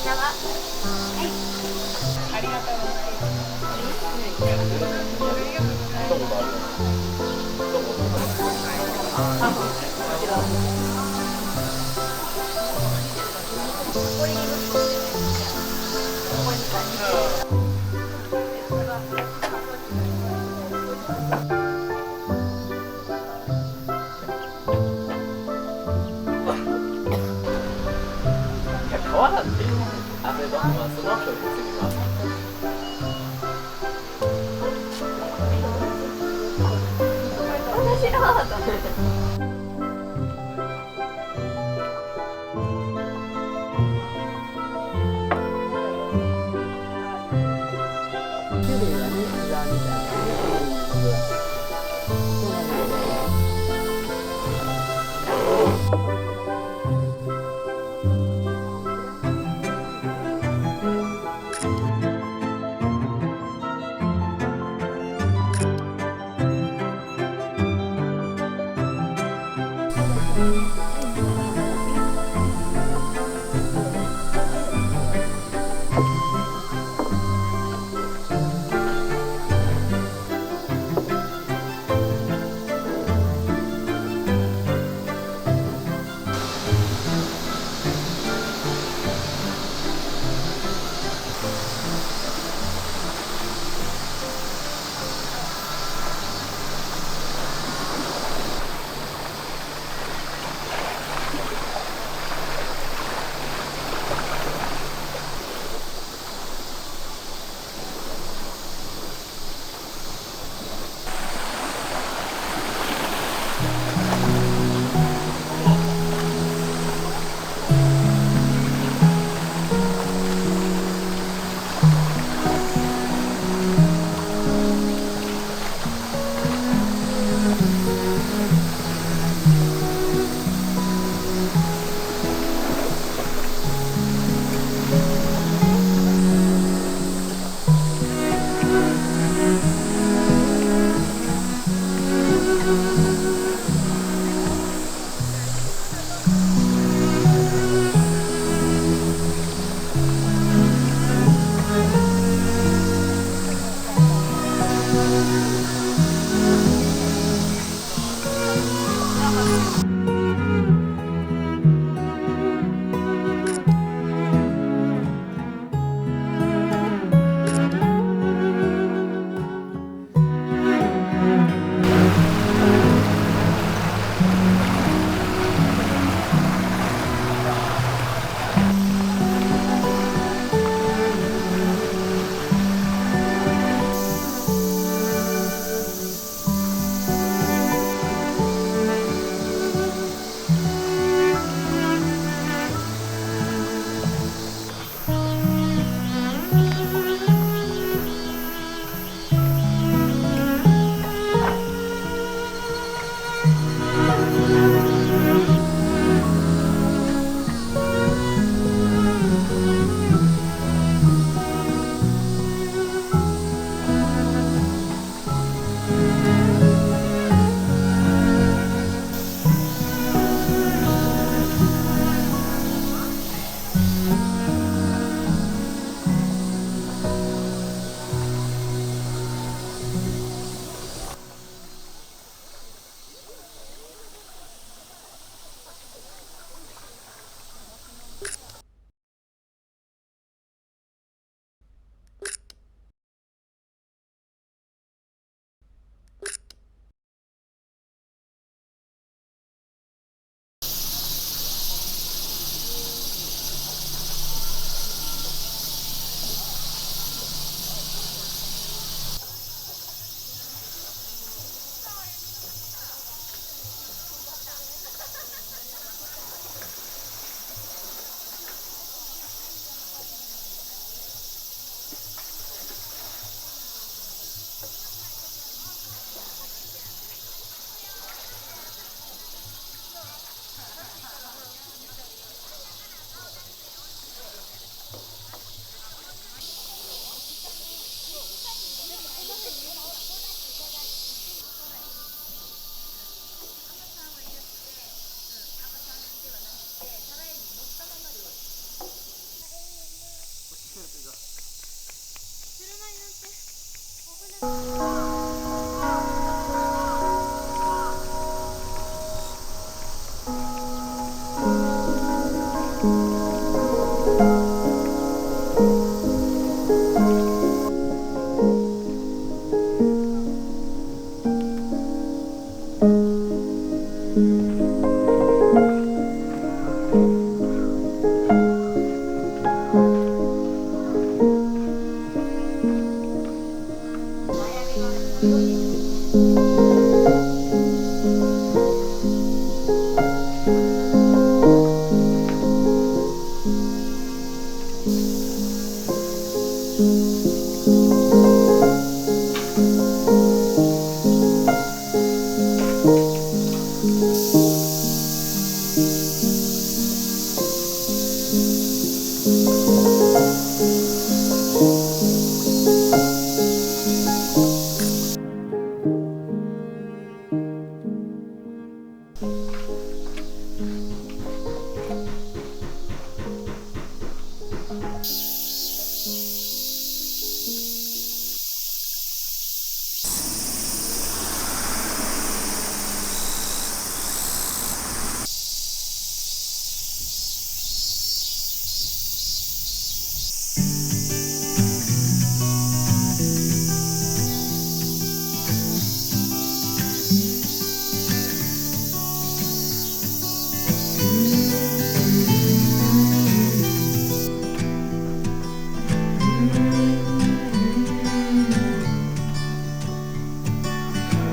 ありがとうござい川なんてあれだ、まあ、その後に次は面白い。こ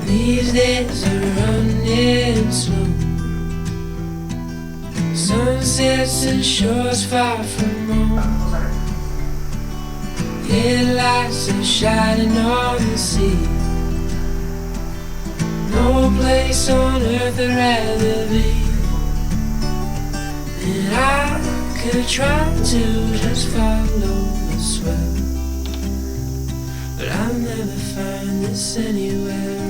These days are running slow. Sunsets and shores far from home. Headlights are shining on the sea. No place on earth I'd rather be. And I could try to just follow the swell, but I'll never find this anywhere else.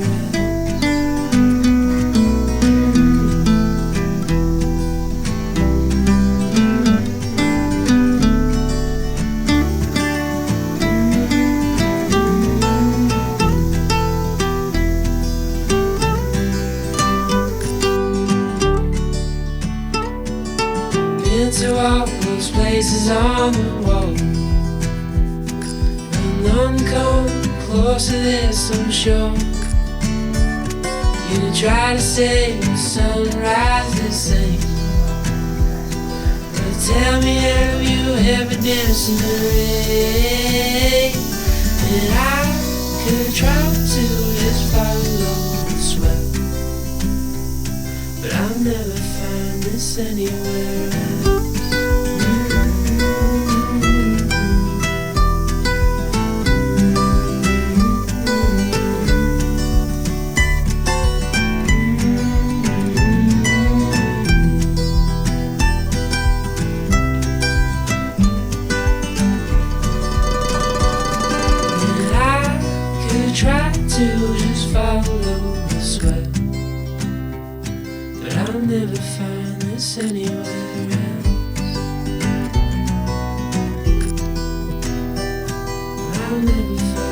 Been to all those places on the wall, and none come close to this, I'm sure. You try to say the sunrise the same, but tell me, have you ever danced in the rain? And I could try to just follow the swell, but I'll never find this anywhere else. Try to just follow the sweat, but I'll never find this anywhere else. I'll never find.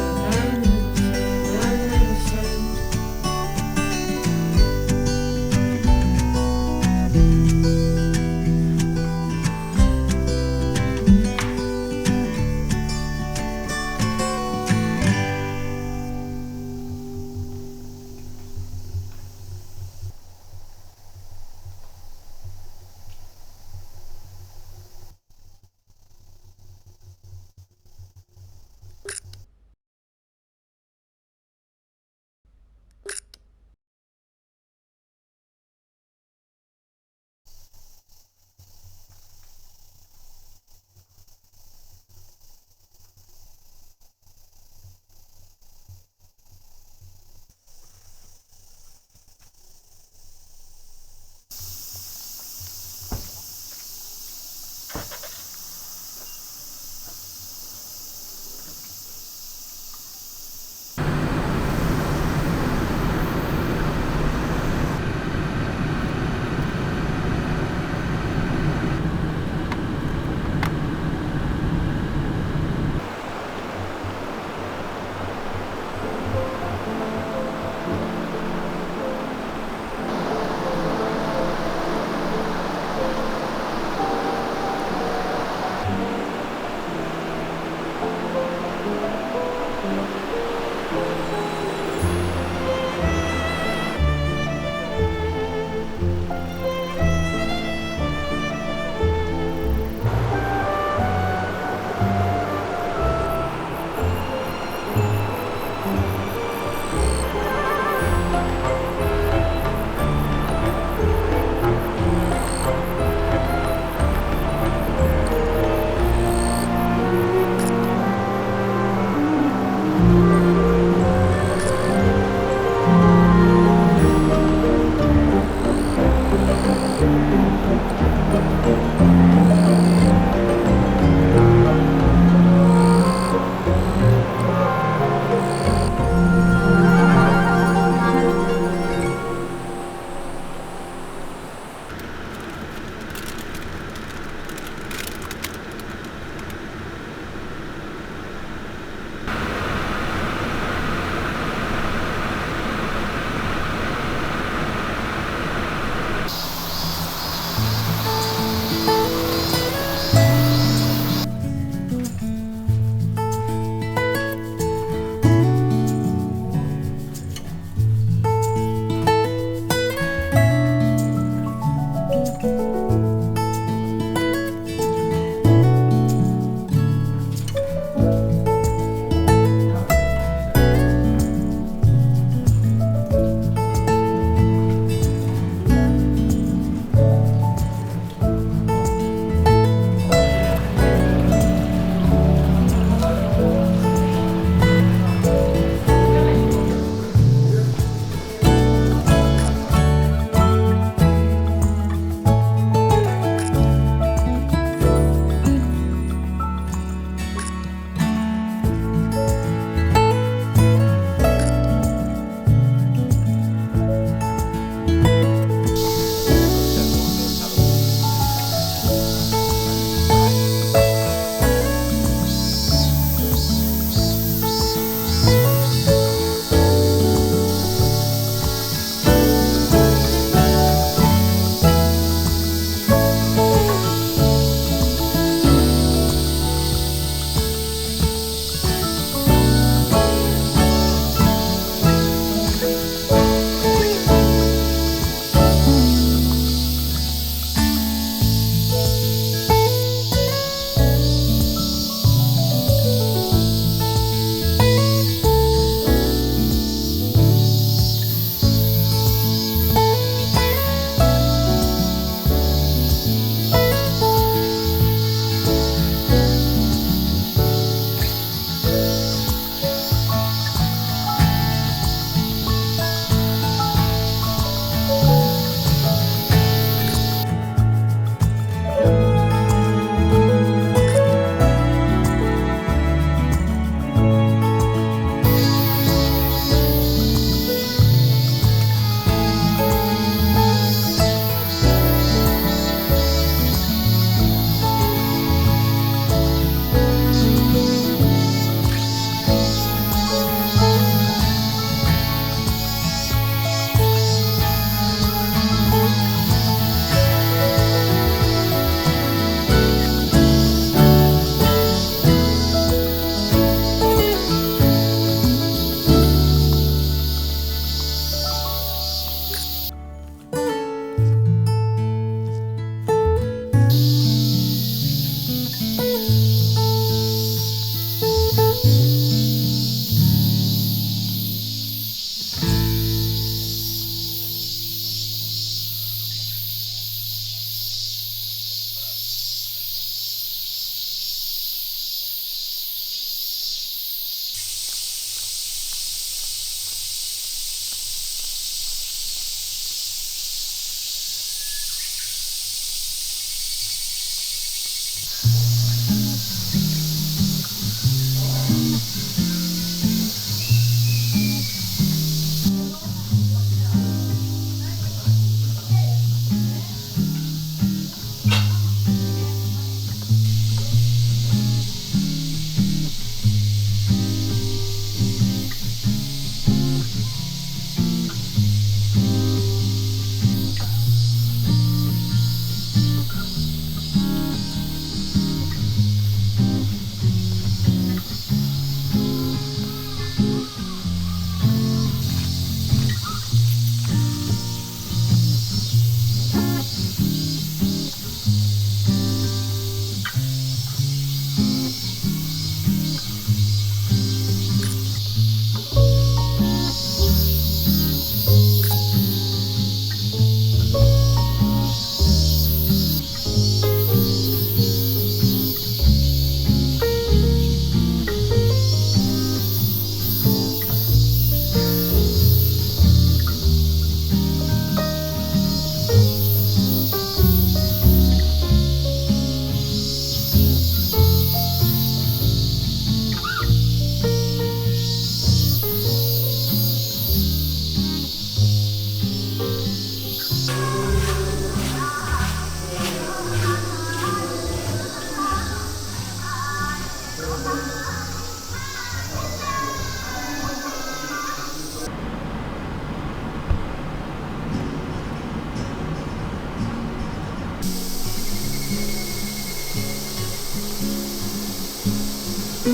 Your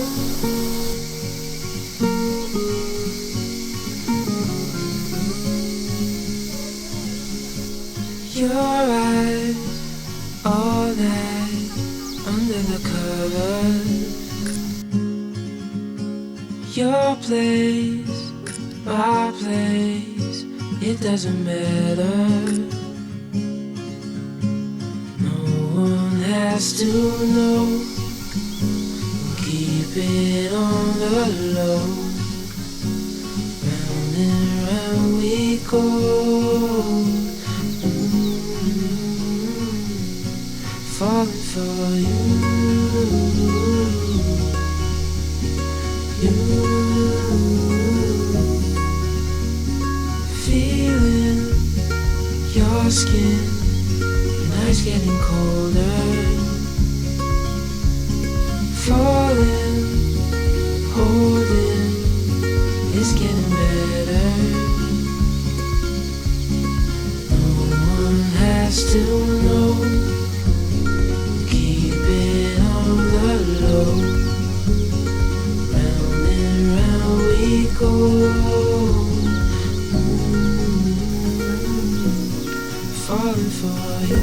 eyes all night under the covers. Your place, my place, it doesn't matter. No one has to know. Keep it on the low. Round and round we go. Falling for you, feeling your skin, night's getting colder, falling, holding, it's getting better. No one has to know. Round and round we go. Falling for you.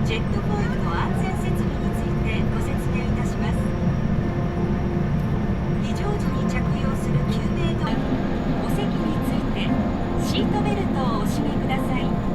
ジェットフォイルの安全設備についてご説明いたします。非常時に着用する救命胴衣、お席についてシートベルトをお締めください。